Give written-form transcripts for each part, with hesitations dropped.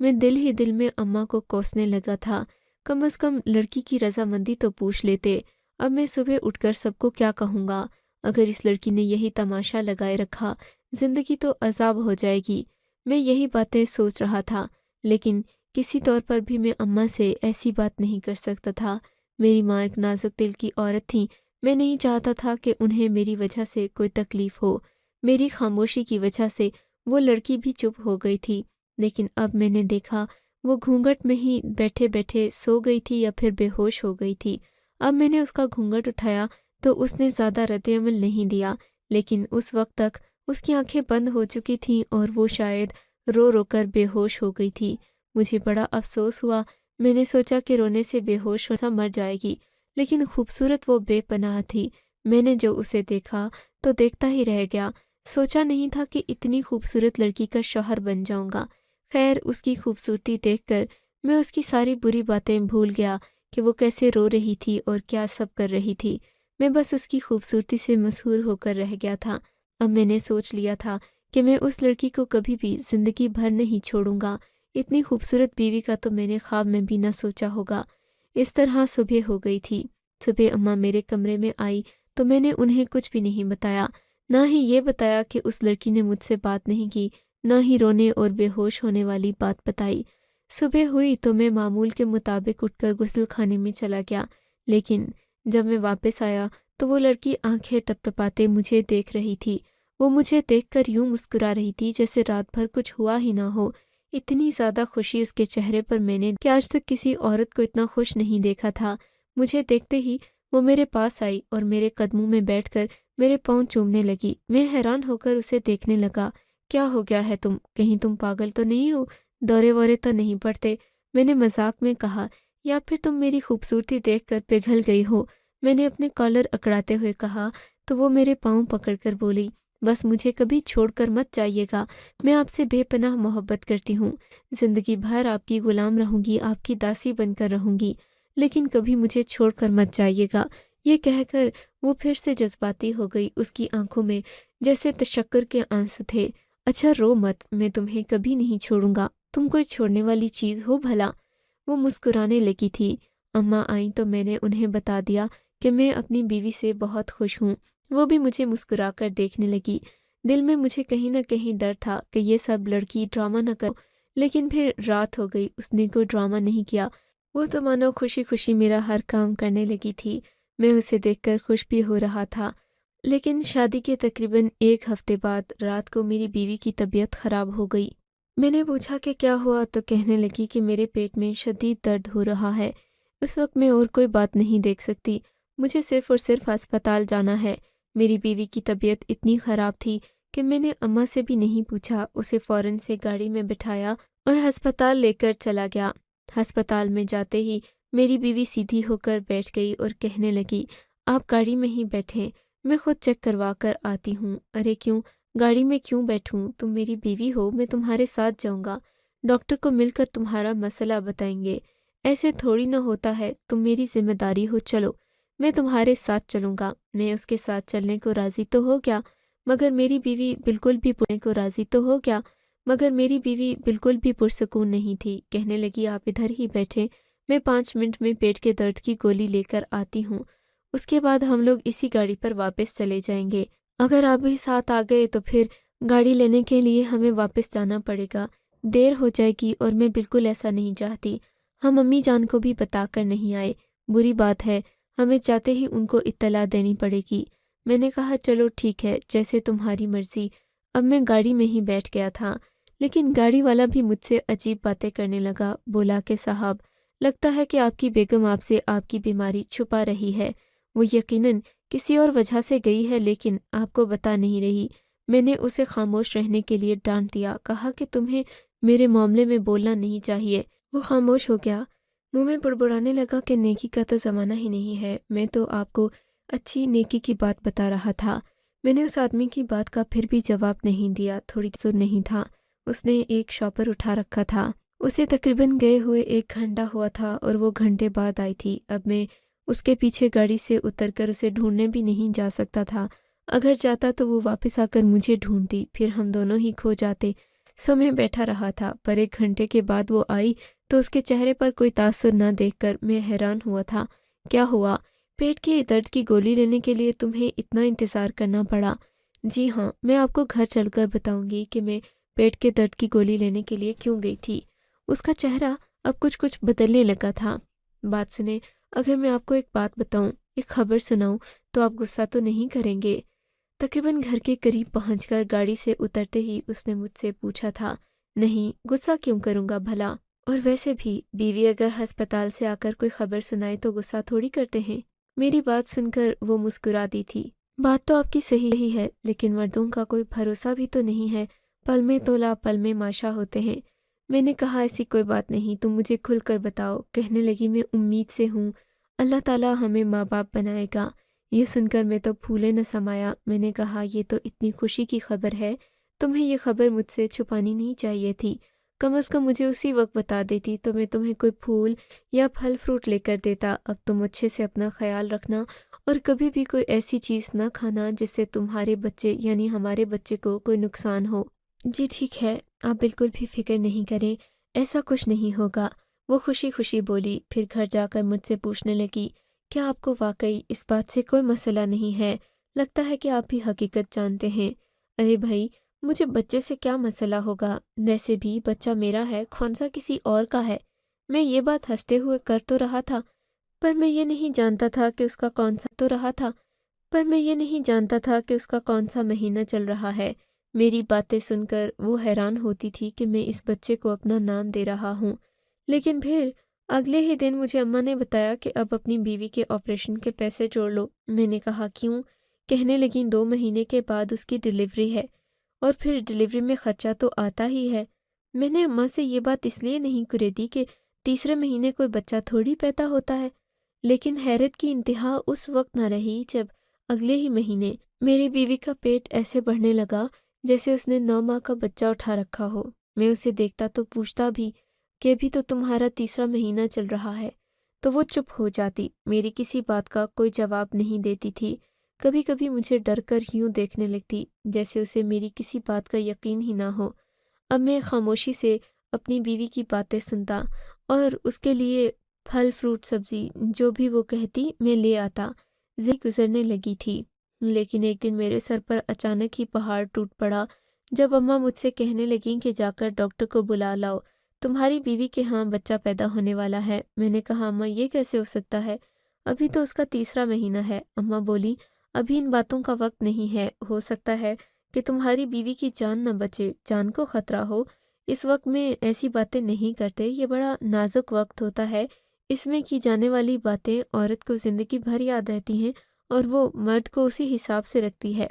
میں دل ہی دل میں اماں کو کوسنے لگا تھا، کم از کم لڑکی کی رضامندی تو پوچھ لیتے۔ اب میں صبح اٹھ کر سب کو کیا کہوں گا؟ اگر اس لڑکی نے یہی تماشا لگائے رکھا، زندگی تو عذاب ہو جائے گی۔ میں یہی باتیں سوچ رہا تھا، لیکن کسی طور پر بھی میں اماں سے ایسی بات نہیں کر سکتا تھا۔ میری ماں ایک نازک دل کی عورت تھیں، میں نہیں چاہتا تھا کہ انہیں میری وجہ سے کوئی تکلیف ہو۔ میری خاموشی کی وجہ سے وہ لڑکی بھی چپ ہو گئی تھی، لیکن اب میں نے دیکھا وہ گھونگھٹ میں ہی بیٹھے بیٹھے سو گئی تھی یا پھر بے ہوش ہو گئی تھی۔ اب میں نے اس کا گھونگھٹ اٹھایا تو اس نے زیادہ رد عمل نہیں دیا، لیکن اس وقت تک اس کی آنکھیں بند ہو چکی تھیں اور وہ شاید رو رو کر بے ہوش ہو گئی تھی۔ مجھے بڑا افسوس ہوا۔ میں نے سوچا کہ رونے سے بے ہوش ہو مر جائے گی، لیکن خوبصورت وہ بے پناہ تھی۔ میں نے جو اسے دیکھا تو دیکھتا ہی رہ گیا۔ سوچا نہیں تھا کہ اتنی خوبصورت لڑکی کا شوہر بن جاؤں گا۔ خیر، اس کی خوبصورتی دیکھ کر میں اس کی ساری بری باتیں بھول گیا کہ وہ کیسے رو رہی تھی اور کیا سب کر رہی تھی۔ میں بس اس کی خوبصورتی سے مسحور ہو کر رہ گیا تھا۔ اب میں نے سوچ لیا تھا کہ میں اس لڑکی کو کبھی بھی زندگی بھر نہیں چھوڑوں گا۔ اتنی خوبصورت بیوی کا تو میں نے خواب میں بھی نہ سوچا ہوگا۔ اس طرح صبح ہو گئی تھی۔ صبح اماں میرے کمرے میں آئی تو میں نے انہیں کچھ بھی نہیں بتایا، نہ ہی یہ بتایا کہ اس لڑکی نے مجھ سے بات نہیں کی، نہ ہی رونے اور بے ہوش ہونے والی بات بتائی۔ صبح ہوئی تو میں معمول کے مطابق اٹھ کر غسل خانے میں چلا گیا، لیکن جب میں واپس آیا تو وہ لڑکی آنکھیں ٹپٹپاتے مجھے دیکھ رہی تھی۔ وہ مجھے دیکھ کر یوں مسکرا رہی تھی جیسے رات بھر کچھ ہوا ہی نہ ہو۔ اتنی زیادہ خوشی اس کے چہرے پر میں نے کہ آج تک کسی عورت کو اتنا خوش نہیں دیکھا تھا۔ مجھے دیکھتے ہی وہ میرے پاس آئی اور میرے قدموں میں بیٹھ کر میرے پاؤں چومنے لگی۔ میں حیران ہو کر اسے دیکھنے لگا۔ کیا ہو گیا ہے کہیں تم پاگل تو نہیں ہو؟ دورے وورے تو نہیں پڑتے؟ میں نے مذاق میں کہا، یا پھر تم میری خوبصورتی دیکھ کر پگھل گئی ہو؟ میں نے اپنے کالر اکڑاتے ہوئے کہا تو وہ میرے پاؤں پکڑ کر بولی، بس مجھے کبھی چھوڑ کر مت جائیے گا، میں آپ سے بے پناہ محبت کرتی ہوں، زندگی بھر آپ کی غلام رہوں گی، آپ کی داسی بن کر رہوں گی، لیکن کبھی مجھے چھوڑ کر مت جائیے گا۔ یہ کہہ کر وہ پھر سے جذباتی ہو گئی۔ اس کی آنکھوں میں جیسے تشکر کے آنسو تھے۔ اچھا رو مت، میں تمہیں کبھی نہیں چھوڑوں گا، تم کوئی چھوڑنے والی چیز ہو بھلا؟ وہ مسکرانے لگی تھی۔ اماں آئیں تو میں نے انہیں بتا دیا کہ میں اپنی بیوی سے بہت خوش ہوں۔ وہ بھی مجھے مسکرا کر دیکھنے لگی۔ دل میں مجھے کہیں نہ کہیں ڈر تھا کہ یہ سب لڑکی ڈرامہ نہ کر، لیکن پھر رات ہو گئی، اس نے کوئی ڈرامہ نہیں کیا۔ وہ تو مانو خوشی خوشی میرا ہر کام کرنے لگی تھی۔ میں اسے دیکھ کر خوش بھی ہو رہا تھا، لیکن شادی کے تقریباً 1 ہفتے بعد رات کو میری بیوی کی طبیعت خراب ہو گئی۔ میں نے پوچھا کہ کیا ہوا تو کہنے لگی کہ میرے پیٹ میں شدید درد ہو رہا ہے۔ اس وقت میں اور کوئی بات نہیں دیکھ سکتی، مجھے صرف اور صرف ہسپتال جانا ہے۔ میری بیوی کی طبیعت اتنی خراب تھی کہ میں نے اماں سے بھی نہیں پوچھا، اسے فوراً سے گاڑی میں بٹھایا اور ہسپتال لے کر چلا گیا۔ ہسپتال میں جاتے ہی میری بیوی سیدھی ہو کر بیٹھ گئی اور کہنے لگی، آپ گاڑی میں ہی بیٹھیں، میں خود چیک کروا کر آتی ہوں۔ ارے کیوں؟ گاڑی میں کیوں بیٹھوں؟ تم میری بیوی ہو، میں تمہارے ساتھ جاؤں گا، ڈاکٹر کو مل کر تمہارا مسئلہ بتائیں گے۔ ایسے تھوڑی نہ ہوتا ہے، تم میری ذمہ داری ہو، چلو میں تمہارے ساتھ چلوں گا۔ میں اس کے ساتھ چلنے کو راضی تو ہو گیا، مگر میری بیوی بالکل بھی پرسکون نہیں تھی۔ کہنے لگی، آپ ادھر ہی بیٹھیں، میں 5 منٹ میں پیٹ کے درد کی گولی لے کر آتی ہوں، اس کے بعد ہم لوگ اسی گاڑی پر واپس چلے جائیں گے۔ اگر آپ بھی ساتھ آ گئے تو پھر گاڑی لینے کے لیے ہمیں واپس جانا پڑے گا، دیر ہو جائے گی، اور میں بالکل ایسا نہیں چاہتی۔ ہم امی جان کو بھی بتا کر نہیں آئے، بری بات ہے، ہمیں جاتے ہی ان کو اطلاع دینی پڑے گی۔ میں نے کہا چلو ٹھیک ہے، جیسے تمہاری مرضی۔ اب میں گاڑی میں ہی بیٹھ گیا تھا، لیکن گاڑی والا بھی مجھ سے عجیب باتیں کرنے لگا۔ بولا کہ صاحب، لگتا ہے کہ آپ کی بیگم آپ سے آپ کی بیماری چھپا رہی ہے، وہ یقیناً کسی اور وجہ سے گئی ہے لیکن آپ کو بتا نہیں رہی۔ میں نے اسے خاموش رہنے کے لیے ڈانٹ دیا، کہا کہ تمہیں میرے معاملے میں بولنا نہیں چاہیے۔ وہ خاموش ہو گیا، منہ میں بڑبڑانے لگا کہ نیکی کا تو زمانہ ہی نہیں ہے، میں تو آپ کو اچھی نیکی کی بات بتا رہا تھا۔ میں نے اس آدمی کی بات کا پھر بھی جواب نہیں دیا، تھوڑی سر نہیں تھا۔ اس نے ایک شاپر اٹھا رکھا تھا، اسے تقریباً گئے ہوئے 1 گھنٹہ ہوا تھا اور وہ گھنٹے بعد آئی تھی۔ اب میں اس کے پیچھے گاڑی سے اتر کر اسے ڈھونڈنے بھی نہیں جا سکتا تھا، اگر جاتا تو وہ واپس آ کر مجھے ڈھونڈتی، پھر ہم دونوں ہی کھو جاتے۔ سو میں بیٹھا رہا تھا، پر 1 گھنٹے کے بعد وہ آئی تو اس کے چہرے پر کوئی تاثر نہ دیکھ کر میں حیران ہوا تھا۔ کیا ہوا؟ پیٹ کے درد کی گولی لینے کے لیے تمہیں اتنا انتظار کرنا پڑا؟ جی ہاں، میں آپ کو گھر چل کر بتاؤں گی کہ میں پیٹ کے درد کی گولی لینے کے لیے کیوں گئی تھی۔ اس کا چہرہ اب کچھ بدلنے لگا تھا۔ بات سنیں، اگر میں آپ کو ایک بات بتاؤں، ایک خبر سناؤں تو آپ غصہ تو نہیں کریں گے؟ تقریباً گھر کے قریب پہنچ کر گاڑی سے اترتے ہی اس نے مجھ سے پوچھا تھا۔ نہیں، غصہ کیوں کروں گا بھلا؟ اور ویسے بھی بیوی اگر ہسپتال سے آ کر کوئی خبر سنائے تو غصہ تھوڑی کرتے ہیں۔ میری بات سن کر وہ مسکرا دی تھی۔ بات تو آپ کی صحیح ہے، لیکن مردوں کا کوئی بھروسہ بھی تو نہیں ہے، پل میں تولا پل میں ماشا ہوتے ہیں۔ میں نے کہا ایسی کوئی بات نہیں، تم مجھے کھل کر بتاؤ۔ کہنے لگی میں امید سے ہوں، اللہ تعالیٰ ہمیں ماں باپ بنائے گا۔ یہ سن کر میں تو پھولے نہ سمایا۔ میں نے کہا یہ تو اتنی خوشی کی خبر ہے، تمہیں یہ خبر مجھ سے چھپانی نہیں چاہیے تھی۔ کم از کم مجھے اسی وقت بتا دیتی تو میں تمہیں کوئی پھول یا پھل فروٹ لے کر دیتا۔ اب تم اچھے سے اپنا خیال رکھنا اور کبھی بھی کوئی ایسی چیز نہ کھانا جس سے تمہارے بچے یعنی ہمارے بچے کو کوئی نقصان ہو۔ جی ٹھیک ہے، آپ بالکل بھی فکر نہیں کریں، ایسا کچھ نہیں ہوگا، وہ خوشی خوشی بولی۔ پھر گھر جا کر مجھ سے پوچھنے لگی، کیا آپ کو واقعی اس بات سے کوئی مسئلہ نہیں ہے؟ لگتا ہے کہ آپ بھی حقیقت جانتے ہیں۔ ارے بھائی، مجھے بچے سے کیا مسئلہ ہوگا؟ ویسے بھی بچہ میرا ہے، کون سا کسی اور کا ہے؟ میں یہ بات ہنستے ہوئے کر تو رہا تھا، پر میں یہ نہیں جانتا تھا کہ اس کا کون سا مہینہ چل رہا ہے۔ میری باتیں سن کر وہ حیران ہوتی تھی کہ میں اس بچے کو اپنا نام دے رہا ہوں۔ لیکن پھر اگلے ہی دن مجھے اماں نے بتایا کہ اب اپنی بیوی کے آپریشن کے پیسے جوڑ لو۔ میں نے کہا کیوں؟ کہنے لگیں 2 مہینے کے بعد اس کی ڈیلیوری ہے، اور پھر ڈیلیوری میں خرچہ تو آتا ہی ہے۔ میں نے اماں سے یہ بات اس لیے نہیں کریدی کہ تیسرے مہینے کوئی بچہ تھوڑی پیدا ہوتا ہے، لیکن حیرت کی انتہا اس وقت نہ رہی جب اگلے ہی مہینے میری بیوی کا پیٹ ایسے بڑھنے لگا جیسے اس نے 9 ماہ کا بچہ اٹھا رکھا ہو۔ میں اسے دیکھتا تو پوچھتا بھی کہ ابھی تو تمہارا تیسرا مہینہ چل رہا ہے، تو وہ چپ ہو جاتی، میری کسی بات کا کوئی جواب نہیں دیتی تھی۔ کبھی کبھی مجھے ڈر کر یوں دیکھنے لگتی جیسے اسے میری کسی بات کا یقین ہی نہ ہو۔ اب میں خاموشی سے اپنی بیوی کی باتیں سنتا اور اس کے لیے پھل فروٹ سبزی جو بھی وہ کہتی میں لے آتا۔ زندگی گزرنے لگی تھی، لیکن ایک دن میرے سر پر اچانک ہی پہاڑ ٹوٹ پڑا جب اماں مجھ سے کہنے لگیں کہ جا کر ڈاکٹر کو بلا لاؤ، تمہاری بیوی کے ہاں بچہ پیدا ہونے والا ہے۔ میں نے کہا اماں یہ کیسے ہو سکتا ہے، ابھی تو اس کا تیسرا مہینہ ہے۔ اماں بولی ابھی ان باتوں کا وقت نہیں ہے، ہو سکتا ہے کہ تمہاری بیوی کی جان نہ بچے، جان کو خطرہ ہو۔ اس وقت میں ایسی باتیں نہیں کرتے، یہ بڑا نازک وقت ہوتا ہے، اس میں کی جانے والی باتیں عورت کو زندگی بھر یاد رہتی ہیں اور وہ مرد کو اسی حساب سے رکھتی ہے۔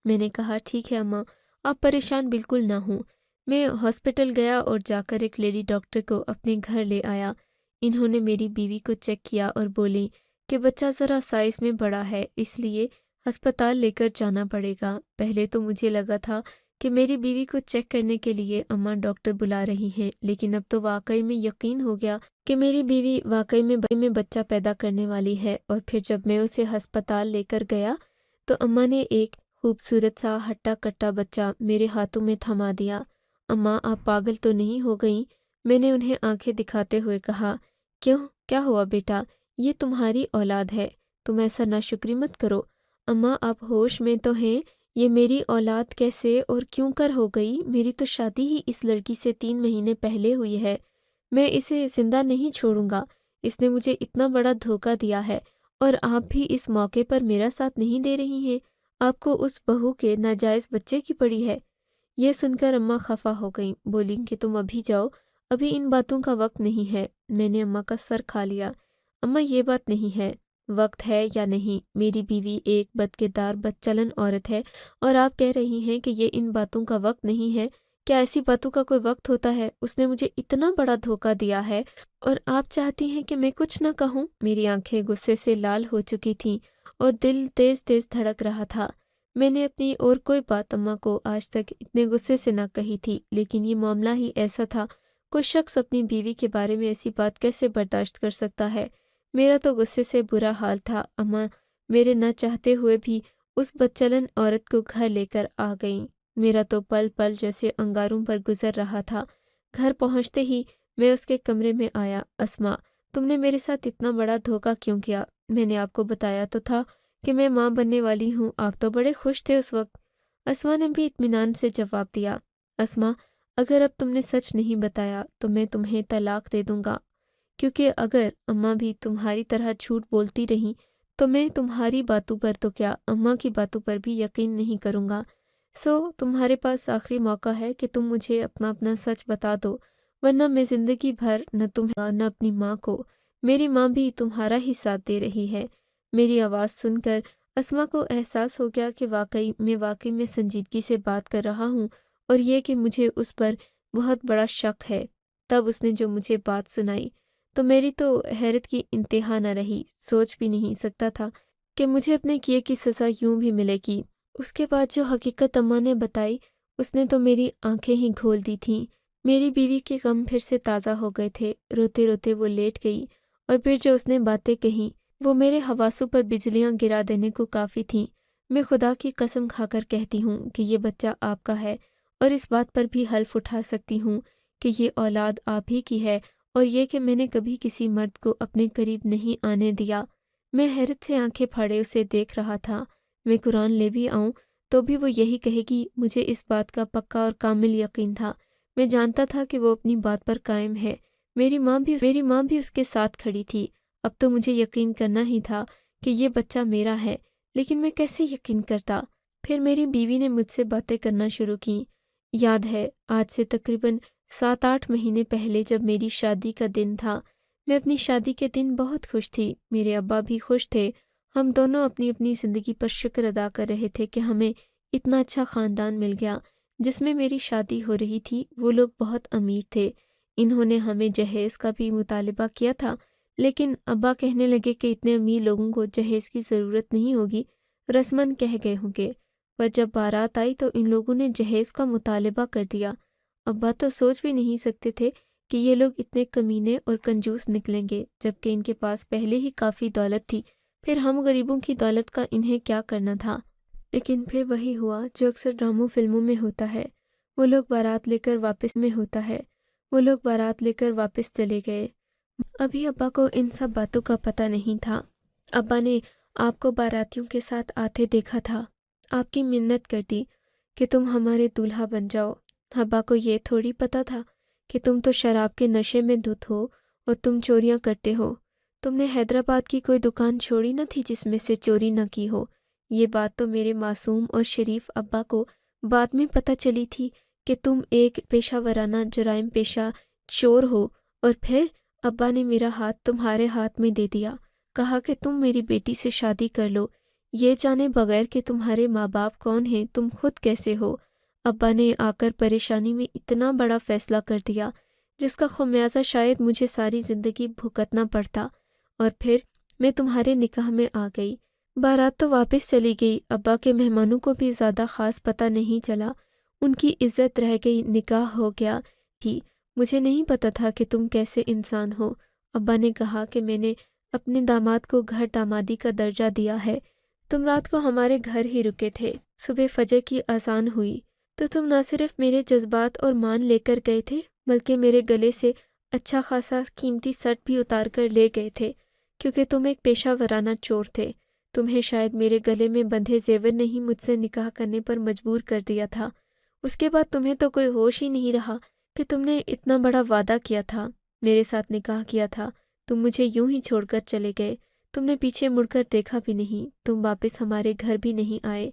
میں نے کہا ٹھیک ہے اماں، آپ پریشان بالکل نہ ہوں۔ میں ہاسپٹل گیا اور جا کر ایک لیڈی ڈاکٹر کو اپنے گھر لے آیا۔ انہوں نے میری بیوی کو چیک کیا اور بولی کہ بچہ ذرا سائز میں بڑا ہے، اس لیے ہسپتال لے کر جانا پڑے گا۔ پہلے تو مجھے لگا تھا کہ میری بیوی کو چیک کرنے کے لیے اماں ڈاکٹر بلا رہی ہیں، لیکن اب تو واقعی میں یقین ہو گیا کہ میری بیوی واقعی میں بچہ پیدا کرنے والی ہے۔ اور پھر جب میں اسے ہسپتال لے کر گیا تو اماں نے ایک خوبصورت سا ہٹا کٹا بچہ میرے ہاتھوں میں تھما دیا۔ اماں آپ پاگل تو نہیں ہو گئیں؟ میں نے انہیں آنکھیں دکھاتے ہوئے کہا۔ کیوں، کیا ہوا بیٹا؟ یہ تمہاری اولاد ہے، تم ایسا ناشکری مت کرو۔ اماں آپ ہوش میں تو ہیں؟ یہ میری اولاد کیسے اور کیوں کر ہو گئی؟ میری تو شادی ہی اس لڑکی سے 3 مہینے پہلے ہوئی ہے، میں اسے زندہ نہیں چھوڑوں گا، اس نے مجھے اتنا بڑا دھوکہ دیا ہے، اور آپ بھی اس موقع پر میرا ساتھ نہیں دے رہی ہیں، آپ کو اس بہو کے ناجائز بچے کی پڑی ہے۔ یہ سن کر اماں خفا ہو گئیں، بولی کہ تم ابھی جاؤ، ابھی ان باتوں کا وقت نہیں ہے۔ میں نے اماں کا سر کھا لیا۔ اماں یہ بات نہیں ہے، وقت ہے یا نہیں، میری بیوی ایک بدکردار بد چلن عورت ہے اور آپ کہہ رہی ہیں کہ یہ ان باتوں کا وقت نہیں ہے۔ کیا ایسی باتوں کا کوئی وقت ہوتا ہے؟ اس نے مجھے اتنا بڑا دھوکہ دیا ہے اور آپ چاہتی ہیں کہ میں کچھ نہ کہوں؟ میری آنکھیں غصے سے لال ہو چکی تھیں اور دل تیز تیز دھڑک رہا تھا۔ میں نے اپنی اور کوئی بات اماں کو آج تک اتنے غصے سے نہ کہی تھی، لیکن یہ معاملہ ہی ایسا تھا، کوئی شخص اپنی بیوی کے بارے میں ایسی بات کیسے برداشت کر سکتا ہے؟ میرا تو غصے سے برا حال تھا۔ اماں میرے نہ چاہتے ہوئے بھی اس بدچلن عورت کو گھر لے کر آ گئیں۔ میرا تو پل پل جیسے انگاروں پر گزر رہا تھا۔ گھر پہنچتے ہی میں اس کے کمرے میں آیا۔ اسما، تم نے میرے ساتھ اتنا بڑا دھوکہ کیوں کیا؟ میں نے آپ کو بتایا تو تھا کہ میں ماں بننے والی ہوں، آپ تو بڑے خوش تھے اس وقت۔ اسما نے بھی اطمینان سے جواب دیا۔ اسما، اگر اب تم نے سچ نہیں بتایا تو میں تمہیں طلاق دے دوں گا، کیونکہ اگر اماں بھی تمہاری طرح جھوٹ بولتی رہیں تو میں تمہاری باتوں پر تو کیا اماں کی باتوں پر بھی یقین نہیں کروں گا۔ تمہارے پاس آخری موقع ہے کہ تم مجھے اپنا سچ بتا دو، ورنہ میں زندگی بھر نہ تمہیں نہ اپنی ماں کو، میری ماں بھی تمہارا ہی ساتھ دے رہی ہے۔ میری آواز سن کر اسما کو احساس ہو گیا کہ واقعی میں سنجیدگی سے بات کر رہا ہوں، اور یہ کہ مجھے اس پر بہت بڑا شک ہے۔ تب اس نے جو مجھے بات سنائی تو میری تو حیرت کی انتہا نہ رہی۔ سوچ بھی نہیں سکتا تھا کہ مجھے اپنے کیے کی سزا یوں بھی ملے گی۔ اس کے بعد جو حقیقت اماں نے بتائی اس نے تو میری آنکھیں ہی کھول دی تھیں۔ میری بیوی کے غم پھر سے تازہ ہو گئے تھے۔ روتے روتے وہ لیٹ گئی، اور پھر جو اس نے باتیں کہیں وہ میرے حواسوں پر بجلیاں گرا دینے کو کافی تھیں۔ میں خدا کی قسم کھا کر کہتی ہوں کہ یہ بچہ آپ کا ہے، اور اس بات پر بھی حلف اٹھا سکتی ہوں کہ یہ اولاد آپ ہی کی ہے، اور یہ کہ میں نے کبھی کسی مرد کو اپنے قریب نہیں آنے دیا۔ میں حیرت سے آنکھیں پھاڑے اسے دیکھ رہا تھا۔ میں قرآن لے بھی آؤں تو بھی وہ یہی کہے گی۔ مجھے اس بات کا پکا اور کامل یقین تھا۔ میں جانتا تھا کہ وہ اپنی بات پر قائم ہے۔ میری ماں بھی اس کے ساتھ کھڑی تھی۔ اب تو مجھے یقین کرنا ہی تھا کہ یہ بچہ میرا ہے، لیکن میں کیسے یقین کرتا؟ پھر میری بیوی نے مجھ سے باتیں کرنا شروع کیں۔ یاد ہے، آج سے تقریباً 7-8 مہینے پہلے جب میری شادی کا دن تھا، میں اپنی شادی کے دن بہت خوش تھی، میرے ابا بھی خوش تھے۔ ہم دونوں اپنی اپنی زندگی پر شکر ادا کر رہے تھے کہ ہمیں اتنا اچھا خاندان مل گیا۔ جس میں میری شادی ہو رہی تھی وہ لوگ بہت امیر تھے۔ انہوں نے ہمیں جہیز کا بھی مطالبہ کیا تھا، لیکن ابا کہنے لگے کہ اتنے امیر لوگوں کو جہیز کی ضرورت نہیں ہوگی، رسماً کہہ گئے ہوں گے۔ پر جب بارات آئی تو ان لوگوں نے جہیز کا مطالبہ کر دیا۔ ابا تو سوچ بھی نہیں سکتے تھے کہ یہ لوگ اتنے کمینے اور کنجوس نکلیں گے، جبکہ ان کے پاس پہلے ہی کافی دولت تھی۔ پھر ہم غریبوں کی دولت کا انہیں کیا کرنا تھا؟ لیکن پھر وہی ہوا جو اکثر ڈراموں فلموں میں ہوتا ہے۔ وہ لوگ بارات لے کر واپس چلے گئے۔ ابھی ابا کو ان سب باتوں کا پتہ نہیں تھا۔ ابا نے آپ کو باراتیوں کے ساتھ آتے دیکھا تھا، آپ کی منت کر دی کہ تم ہمارے دولہا بن جاؤ۔ ابا کو یہ تھوڑی پتہ تھا کہ تم تو شراب کے نشے میں دھت ہو اور تم چوریاں کرتے ہو۔ تم نے حیدرآباد کی کوئی دکان چھوڑی نہ تھی جس میں سے چوری نہ کی ہو۔ یہ بات تو میرے معصوم اور شریف ابا کو بعد میں پتہ چلی تھی کہ تم ایک پیشہ ورانہ جرائم پیشہ چور ہو، اور پھر ابا نے میرا ہاتھ تمہارے ہاتھ میں دے دیا، کہا کہ تم میری بیٹی سے شادی کر لو، یہ جانے بغیر کہ تمہارے ماں باپ کون ہیں، تم خود کیسے ہو۔ ابا نے آ کر پریشانی میں اتنا بڑا فیصلہ کر دیا جس کا خمیازہ شاید مجھے ساری زندگی بھگتنا پڑتا، اور پھر میں تمہارے نکاح میں آ گئی۔ بارات تو واپس چلی گئی، ابا کے مہمانوں کو بھی زیادہ خاص پتہ نہیں چلا، ان کی عزت رہ گئی، نکاح ہو گیا تھی۔ مجھے نہیں پتہ تھا کہ تم کیسے انسان ہو۔ ابا نے کہا کہ میں نے اپنے داماد کو گھر دامادی کا درجہ دیا ہے۔ تم رات کو ہمارے گھر ہی رکے تھے، صبح فجر کی اذان ہوئی تو تم نہ صرف میرے جذبات اور مان لے کر گئے تھے، بلکہ میرے گلے سے اچھا خاصا قیمتی سٹ بھی اتار کر لے گئے تھے، کیونکہ تم ایک پیشہ ورانہ چور تھے۔ تمہیں شاید میرے گلے میں بندھے زیور نے ہی مجھ سے نکاح کرنے پر مجبور کر دیا تھا۔ اس کے بعد تمہیں تو کوئی ہوش ہی نہیں رہا کہ تم نے اتنا بڑا وعدہ کیا تھا، میرے ساتھ نکاح کیا تھا، تم مجھے یوں ہی چھوڑ کر چلے گئے، تم نے پیچھے مڑ کر دیکھا بھی نہیں، تم واپس ہمارے گھر بھی نہیں آئے۔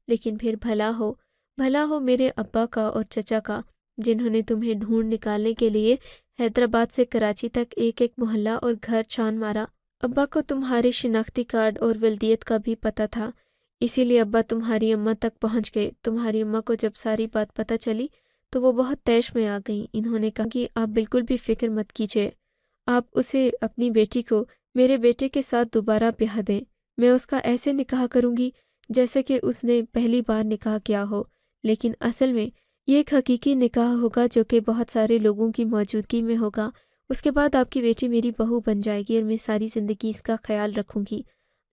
لیکن پھر بھلا ہو میرے ابا کا اور چچا کا، جنہوں نے تمہیں ڈھونڈ نکالنے کے لیے حیدرآباد سے کراچی تک ایک ایک محلہ اور گھر چھان مارا۔ ابا کو تمہارے شناختی کارڈ اور ولدیت کا بھی پتہ تھا، اسی لیے ابا تمہاری اماں تک پہنچ گئے۔ تمہاری اماں کو جب ساری بات پتہ چلی تو وہ بہت طیش میں آ گئیں۔ انہوں نے کہا کہ آپ بالکل بھی فکر مت کیجیے، آپ اسے اپنی بیٹی کو میرے بیٹے کے ساتھ دوبارہ بیاہ دیں۔ میں اس کا ایسے نکاح کروں گی جیسے کہ اس نے پہلی بار نکاح کیا ہو، لیکن اصل میں یہ ایک حقیقی نکاح ہوگا جو کہ بہت سارے لوگوں کی موجودگی میں ہوگا۔ اس کے بعد آپ کی بیٹی میری بہو بن جائے گی اور میں ساری زندگی اس کا خیال رکھوں گی۔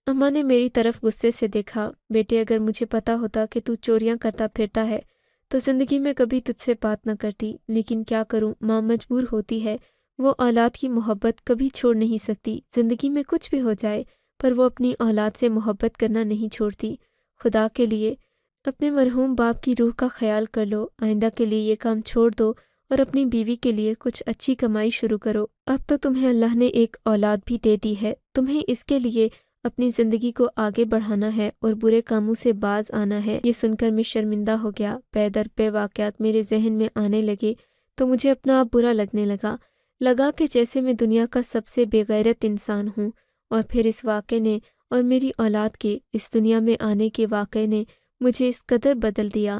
اماں نے میری طرف غصے سے دیکھا۔ بیٹے، اگر مجھے پتا ہوتا کہ تو چوریاں کرتا پھرتا ہے تو زندگی میں کبھی تجھ سے بات نہ کرتی، لیکن کیا کروں، ماں مجبور ہوتی ہے۔ وہ اولاد کی محبت کبھی چھوڑ نہیں سکتی، زندگی میں کچھ بھی ہو جائے، پر وہ اپنی اولاد سے محبت کرنا نہیں چھوڑتی۔ خدا کے لیے اپنے مرحوم باپ کی روح کا خیال کر لو، آئندہ کے لیے یہ کام چھوڑ دو اور اپنی بیوی کے لیے کچھ اچھی کمائی شروع کرو۔ اب تو تمہیں اللہ نے ایک اولاد بھی دے دی ہے، تمہیں اس کے لیے اپنی زندگی کو آگے بڑھانا ہے اور برے کاموں سے باز آنا ہے۔ یہ سن کر میں شرمندہ ہو گیا۔ پے در پے واقعات میرے ذہن میں آنے لگے تو مجھے اپنا آپ برا لگنے لگا کہ جیسے میں دنیا کا سب سے بے غیرت انسان ہوں، اور پھر اس واقعے نے اور میری اولاد کے اس دنیا میں آنے کے واقعے نے مجھے اس قدر بدل دیا